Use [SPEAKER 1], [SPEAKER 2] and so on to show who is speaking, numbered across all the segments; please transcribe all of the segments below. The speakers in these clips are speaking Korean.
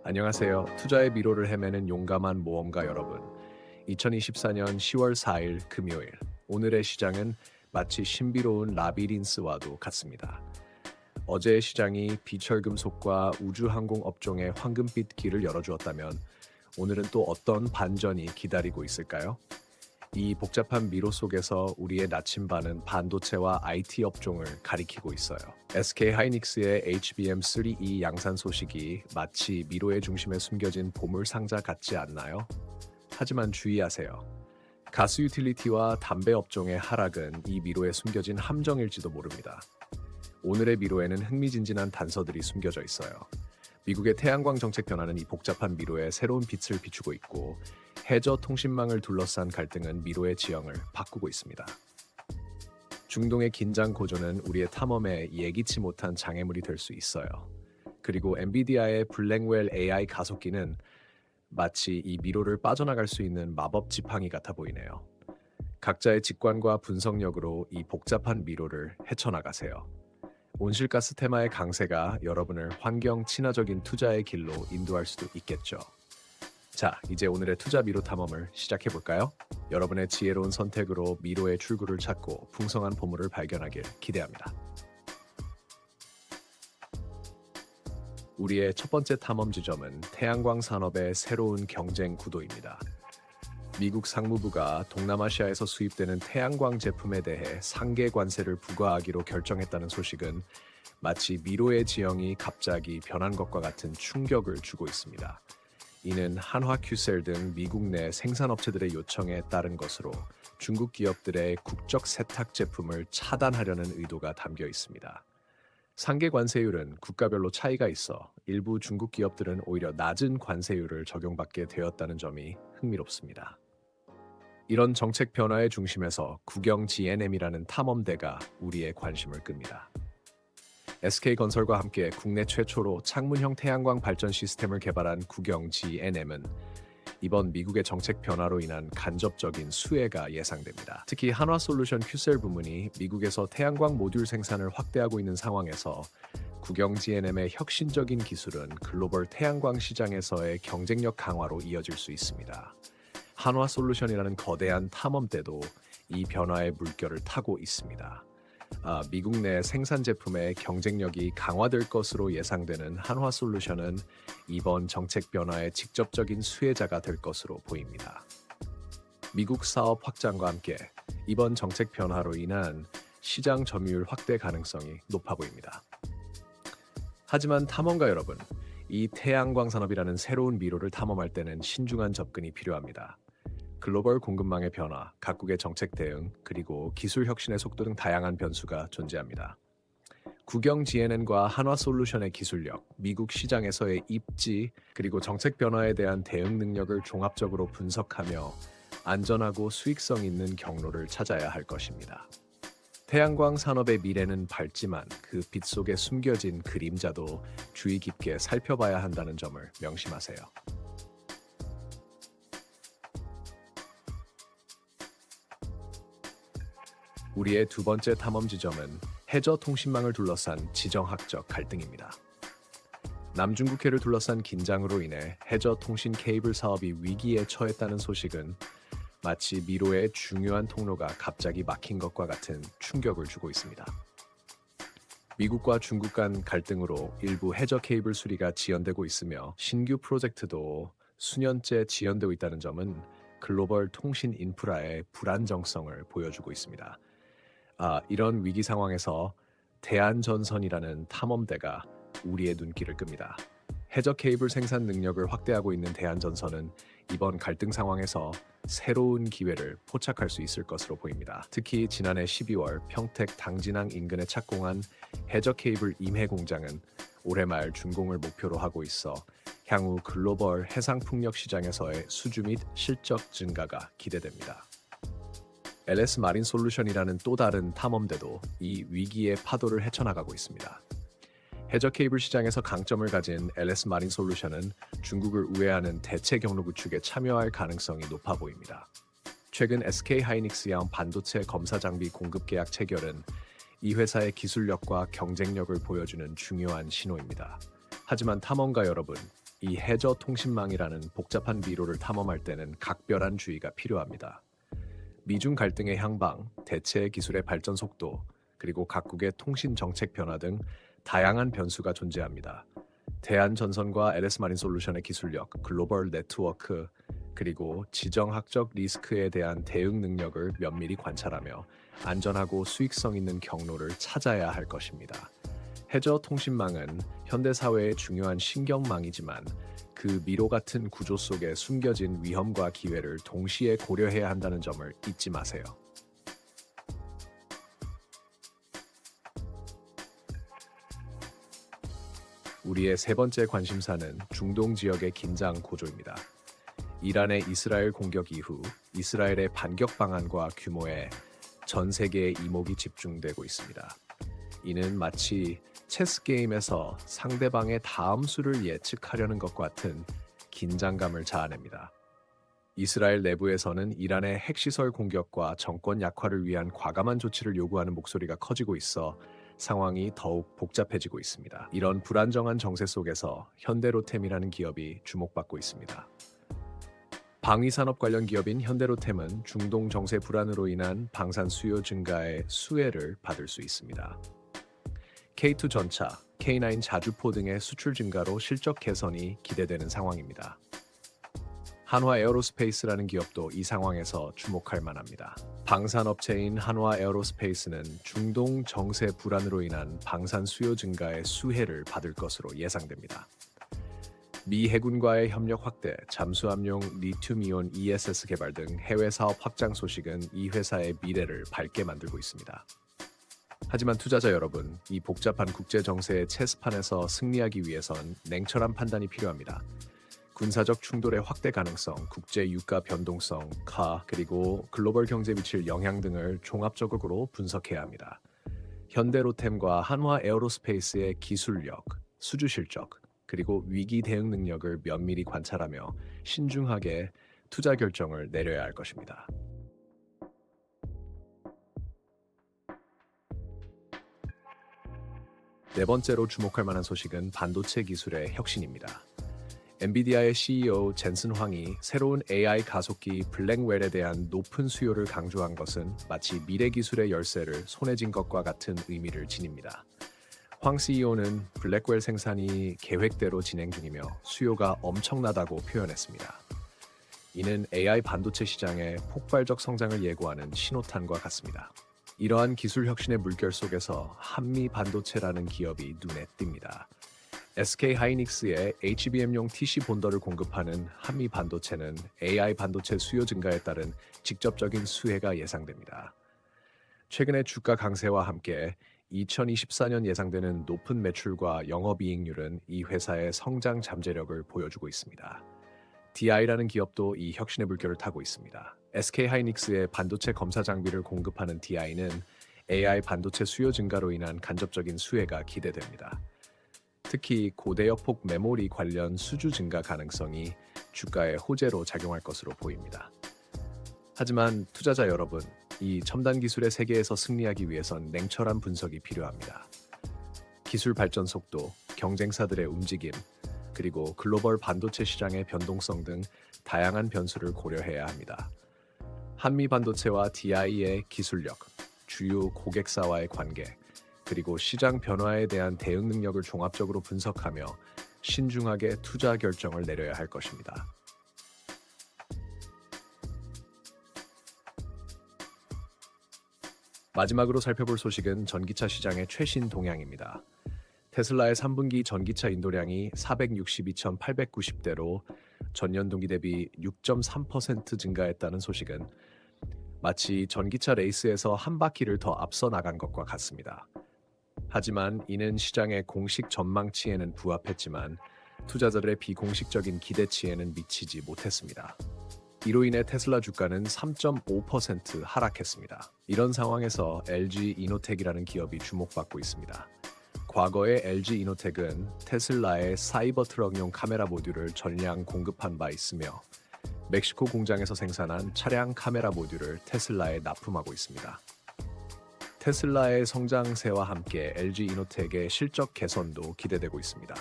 [SPEAKER 1] 안녕하세요. 투자의 미로를 헤매는 용감한 모험가 여러분. 2024년 10월 4일 금요일. 오늘의 시장은 마치 신비로운 라비린스와도 같습니다. 어제의 시장이 비철금속과 우주항공 업종의 황금빛 길을 열어주었다면 오늘은 또 어떤 반전이 기다리고 있을까요? 이 복잡한 미로 속에서 우리의 나침반은 반도체와 IT 업종을 가리키고 있어요. SK 하이닉스의 HBM3E 양산 소식이 마치 미로의 중심에 숨겨진 보물 상자 같지 않나요? 하지만 주의하세요. 가스 유틸리티와 담배 업종의 하락은 이 미로에 숨겨진 함정일지도 모릅니다. 오늘의 미로에는 흥미진진한 단서들이 숨겨져 있어요. 미국의 태양광 정책 변화는 이 복잡한 미로에 새로운 빛을 비추고 있고 해저 통신망을 둘러싼 갈등은 미로의 지형을 바꾸고 있습니다. 중동의 긴장 고조는 우리의 탐험에 예기치 못한 장애물이 될 수 있어요. 그리고 엔비디아의 블랙웰 AI 가속기는 마치 이 미로를 빠져나갈 수 있는 마법 지팡이 같아 보이네요. 각자의 직관과 분석력으로 이 복잡한 미로를 헤쳐나가세요. 온실가스 테마의 강세가 여러분을 환경 친화적인 투자의 길로 인도할 수도 있겠죠. 자, 이제 오늘의 투자 미로 탐험을 시작해 볼까요? 여러분의 지혜로운 선택으로 미로의 출구를 찾고 풍성한 보물을 발견하길 기대합니다. 우리의 첫 번째 탐험 지점은 태양광 산업의 새로운 경쟁 구도입니다. 미국 상무부가 동남아시아에서 수입되는 태양광 제품에 대해 상계 관세를 부과하기로 결정했다는 소식은 마치 미로의 지형이 갑자기 변한 것과 같은 충격을 주고 있습니다. 이는 한화 큐셀 등 미국 내 생산업체들의 요청에 따른 것으로 중국 기업들의 국적 세탁 제품을 차단하려는 의도가 담겨 있습니다. 상계 관세율은 국가별로 차이가 있어 일부 중국 기업들은 오히려 낮은 관세율을 적용받게 되었다는 점이 흥미롭습니다. 이런 정책 변화의 중심에서 국영 GNM이라는 탐험대가 우리의 관심을 끕니다. SK건설과 함께 국내 최초로 창문형 태양광 발전 시스템을 개발한 국영 GNM은 이번 미국의 정책 변화로 인한 간접적인 수혜가 예상됩니다. 특히 한화솔루션 큐셀 부문이 미국에서 태양광 모듈 생산을 확대하고 있는 상황에서 국영 GNM의 혁신적인 기술은 글로벌 태양광 시장에서의 경쟁력 강화로 이어질 수 있습니다. 한화솔루션이라는 거대한 탐험대도 이 변화의 물결을 타고 있습니다. 미국 내 생산 제품의 경쟁력이 강화될 것으로 예상되는 한화솔루션은 이번 정책 변화의 직접적인 수혜자가 될 것으로 보입니다. 미국 사업 확장과 함께 이번 정책 변화로 인한 시장 점유율 확대 가능성이 높아 보입니다. 하지만 탐험가 여러분, 이 태양광 산업이라는 새로운 미로를 탐험할 때는 신중한 접근이 필요합니다. 글로벌 공급망의 변화, 각국의 정책 대응, 그리고 기술 혁신의 속도 등 다양한 변수가 존재합니다. 국영 GNN과 한화솔루션의 기술력, 미국 시장에서의 입지, 그리고 정책 변화에 대한 대응 능력을 종합적으로 분석하며 안전하고 수익성 있는 경로를 찾아야 할 것입니다. 태양광 산업의 미래는 밝지만 그 빛 속에 숨겨진 그림자도 주의 깊게 살펴봐야 한다는 점을 명심하세요. 우리의 두 번째 탐험 지점은 해저 통신망을 둘러싼 지정학적 갈등입니다. 남중국해를 둘러싼 긴장으로 인해 해저 통신 케이블 사업이 위기에 처했다는 소식은 마치 미로의 중요한 통로가 갑자기 막힌 것과 같은 충격을 주고 있습니다. 미국과 중국 간 갈등으로 일부 해저 케이블 수리가 지연되고 있으며 신규 프로젝트도 수년째 지연되고 있다는 점은 글로벌 통신 인프라의 불안정성을 보여주고 있습니다. 이런 위기 상황에서 대한전선이라는 탐험대가 우리의 눈길을 끕니다. 해저 케이블 생산 능력을 확대하고 있는 대한전선은 이번 갈등 상황에서 새로운 기회를 포착할 수 있을 것으로 보입니다. 특히 지난해 12월 평택 당진항 인근에 착공한 해저 케이블 임해 공장은 올해 말 준공을 목표로 하고 있어 향후 글로벌 해상 풍력 시장에서의 수주 및 실적 증가가 기대됩니다. LS 마린 솔루션이라는 또 다른 탐험대도 이 위기의 파도를 헤쳐나가고 있습니다. 해저 케이블 시장에서 강점을 가진 LS 마린 솔루션은 중국을 우회하는 대체 경로 구축에 참여할 가능성이 높아 보입니다. 최근 SK 하이닉스형 반도체 검사 장비 공급 계약 체결은 이 회사의 기술력과 경쟁력을 보여주는 중요한 신호입니다. 하지만 탐험가 여러분, 이 해저 통신망이라는 복잡한 미로를 탐험할 때는 각별한 주의가 필요합니다. 미중 갈등의 향방, 대체 기술의 발전 속도, 그리고 각국의 통신 정책 변화 등 다양한 변수가 존재합니다. 대한전선과 LS마린솔루션의 기술력, 글로벌 네트워크, 그리고 지정학적 리스크에 대한 대응 능력을 면밀히 관찰하며 안전하고 수익성 있는 경로를 찾아야 할 것입니다. 해저 통신망은 현대 사회의 중요한 신경망이지만 그 미로 같은 구조 속에 숨겨진 위험과 기회를 동시에 고려해야 한다는 점을 잊지 마세요. 우리의 세 번째 관심사는 중동 지역의 긴장 고조입니다. 이란의 이스라엘 공격 이후 이스라엘의 반격 방안과 규모에 전 세계의 이목이 집중되고 있습니다. 이는 마치 체스 게임에서 상대방의 다음 수를 예측하려는 것 같은 긴장감을 자아냅니다. 이스라엘 내부에서는 이란의 핵시설 공격과 정권 약화를 위한 과감한 조치를 요구하는 목소리가 커지고 있어 상황이 더욱 복잡해지고 있습니다. 이런 불안정한 정세 속에서 현대로템이라는 기업이 주목받고 있습니다. 방위산업 관련 기업인 현대로템은 중동 정세 불안으로 인한 방산 수요 증가의 수혜를 받을 수 있습니다. K2 전차, K9 자주포 등의 수출 증가로 실적 개선이 기대되는 상황입니다. 한화 에어로스페이스라는 기업도 이 상황에서 주목할 만합니다. 방산업체인 한화 에어로스페이스는 중동 정세 불안으로 인한 방산 수요 증가의 수혜를 받을 것으로 예상됩니다. 미 해군과의 협력 확대, 잠수함용 리튬이온 ESS 개발 등 해외 사업 확장 소식은 이 회사의 미래를 밝게 만들고 있습니다. 하지만 투자자 여러분, 이 복잡한 국제 정세의 체스판에서 승리하기 위해선 냉철한 판단이 필요합니다. 군사적 충돌의 확대 가능성, 국제 유가 변동성, 그리고 글로벌 경제에 미칠 영향 등을 종합적으로 분석해야 합니다. 현대로템과 한화 에어로스페이스의 기술력, 수주 실적, 그리고 위기 대응 능력을 면밀히 관찰하며 신중하게 투자 결정을 내려야 할 것입니다. 네 번째로 주목할 만한 소식은 반도체 기술의 혁신입니다. 엔비디아의 CEO 젠슨 황이 새로운 AI 가속기 블랙웰에 대한 높은 수요를 강조한 것은 마치 미래 기술의 열쇠를 손에 쥔 것과 같은 의미를 지닙니다. 황 CEO는 블랙웰 생산이 계획대로 진행 중이며 수요가 엄청나다고 표현했습니다. 이는 AI 반도체 시장의 폭발적 성장을 예고하는 신호탄과 같습니다. 이러한 기술 혁신의 물결 속에서 한미 반도체라는 기업이 눈에 띕니다. SK 하이닉스의 HBM용 TC 본더를 공급하는 한미 반도체는 AI 반도체 수요 증가에 따른 직접적인 수혜가 예상됩니다. 최근의 주가 강세와 함께 2024년 예상되는 높은 매출과 영업이익률은 이 회사의 성장 잠재력을 보여주고 있습니다. DI라는 기업도 이 혁신의 물결을 타고 있습니다. SK 하이닉스의 반도체 검사 장비를 공급하는 DI는 AI 반도체 수요 증가로 인한 간접적인 수혜가 기대됩니다. 특히 고대역폭 메모리 관련 수주 증가 가능성이 주가에 호재로 작용할 것으로 보입니다. 하지만 투자자 여러분, 이 첨단 기술의 세계에서 승리하기 위해선 냉철한 분석이 필요합니다. 기술 발전 속도, 경쟁사들의 움직임, 그리고 글로벌 반도체 시장의 변동성 등 다양한 변수를 고려해야 합니다. 한미 반도체와 DI의 기술력, 주요 고객사와의 관계, 그리고 시장 변화에 대한 대응 능력을 종합적으로 분석하며 신중하게 투자 결정을 내려야 할 것입니다. 마지막으로 살펴볼 소식은 전기차 시장의 최신 동향입니다. 테슬라의 3분기 전기차 인도량이 462,890대로 전년 동기 대비 6.3% 증가했다는 소식은 마치 전기차 레이스에서 한 바퀴를 더 앞서 나간 것과 같습니다. 하지만 이는 시장의 공식 전망치에는 부합했지만 투자자들의 비공식적인 기대치에는 미치지 못했습니다. 이로 인해 테슬라 주가는 3.5% 하락했습니다. 이런 상황에서 LG 이노텍이라는 기업이 주목받고 있습니다. 과거에 LG 이노텍은 테슬라의 사이버 트럭용 카메라 모듈을 전량 공급한 바 있으며 멕시코 공장에서 생산한 차량 카메라 모듈을 테슬라에 납품하고 있습니다. 테슬라의 성장세와 함께 LG 이노텍의 실적 개선도 기대되고 있습니다.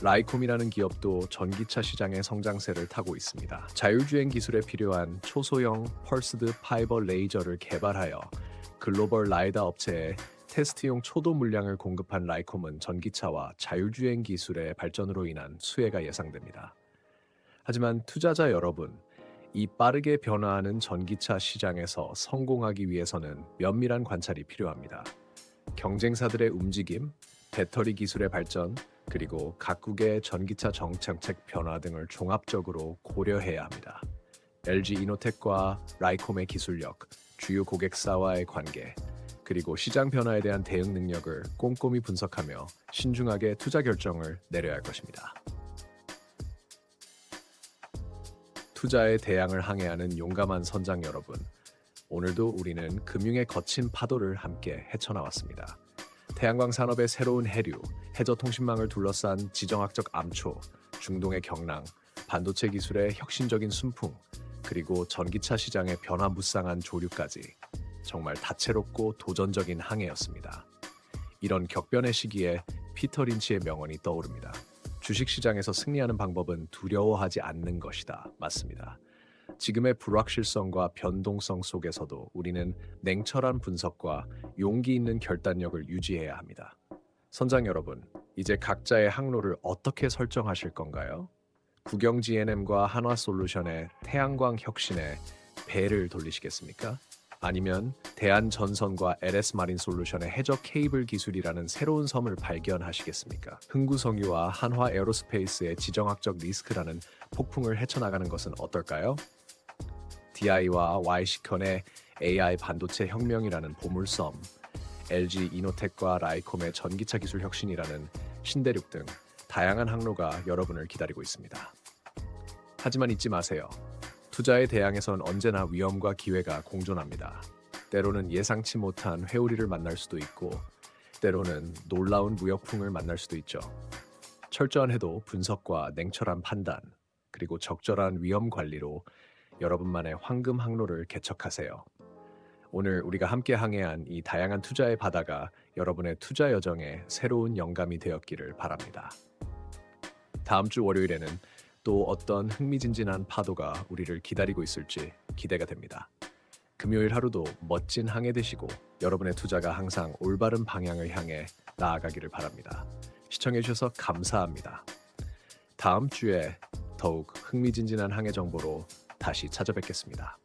[SPEAKER 1] 라이콤이라는 기업도 전기차 시장의 성장세를 타고 있습니다. 자율주행 기술에 필요한 초소형 펄스드 파이버 레이저를 개발하여 글로벌 라이다 업체에 테스트용 초도 물량을 공급한 라이콤은 전기차와 자율주행 기술의 발전으로 인한 수혜가 예상됩니다. 하지만 투자자 여러분, 이 빠르게 변화하는 전기차 시장에서 성공하기 위해서는 면밀한 관찰이 필요합니다. 경쟁사들의 움직임, 배터리 기술의 발전, 그리고 각국의 전기차 정책 변화 등을 종합적으로 고려해야 합니다. LG 이노텍과 라이콤의 기술력, 주요 고객사와의 관계, 그리고 시장 변화에 대한 대응 능력을 꼼꼼히 분석하며 신중하게 투자 결정을 내려야 할 것입니다. 투자의 대양을 항해하는 용감한 선장 여러분, 오늘도 우리는 금융의 거친 파도를 함께 헤쳐나왔습니다. 태양광 산업의 새로운 해류, 해저통신망을 둘러싼 지정학적 암초, 중동의 경랑, 반도체 기술의 혁신적인 순풍, 그리고 전기차 시장의 변화무쌍한 조류까지 정말 다채롭고 도전적인 항해였습니다. 이런 격변의 시기에 피터 린치의 명언이 떠오릅니다. 주식시장에서 승리하는 방법은 두려워하지 않는 것이다. 맞습니다. 지금의 불확실성과 변동성 속에서도 우리는 냉철한 분석과 용기 있는 결단력을 유지해야 합니다. 선장 여러분, 이제 각자의 항로를 어떻게 설정하실 건가요? 국영 GNM과 한화솔루션의 태양광 혁신에 배를 돌리시겠습니까? 아니면 대한전선과 LS마린솔루션의 해저 케이블 기술이라는 새로운 섬을 발견하시겠습니까? 흥구성유와 한화에어로스페이스의 지정학적 리스크라는 폭풍을 헤쳐나가는 것은 어떨까요? DI와 Y시컨의 AI 반도체 혁명이라는 보물섬, LG 이노텍과 라이콤의 전기차 기술 혁신이라는 신대륙 등 다양한 항로가 여러분을 기다리고 있습니다. 하지만 잊지 마세요. 투자의 대양에선 언제나 위험과 기회가 공존합니다. 때로는 예상치 못한 회오리를 만날 수도 있고, 때로는 놀라운 무역풍을 만날 수도 있죠. 철저한 해도 분석과 냉철한 판단, 그리고 적절한 위험 관리로 여러분만의 황금 항로를 개척하세요. 오늘 우리가 함께 항해한 이 다양한 투자의 바다가 여러분의 투자 여정에 새로운 영감이 되었기를 바랍니다. 다음 주 월요일에는 또 어떤 흥미진진한 파도가 우리를 기다리고 있을지 기대가 됩니다. 금요일 하루도 멋진 항해 되시고 여러분의 투자가 항상 올바른 방향을 향해 나아가기를 바랍니다. 시청해주셔서 감사합니다. 다음 주에 더욱 흥미진진한 항해 정보로 다시 찾아뵙겠습니다.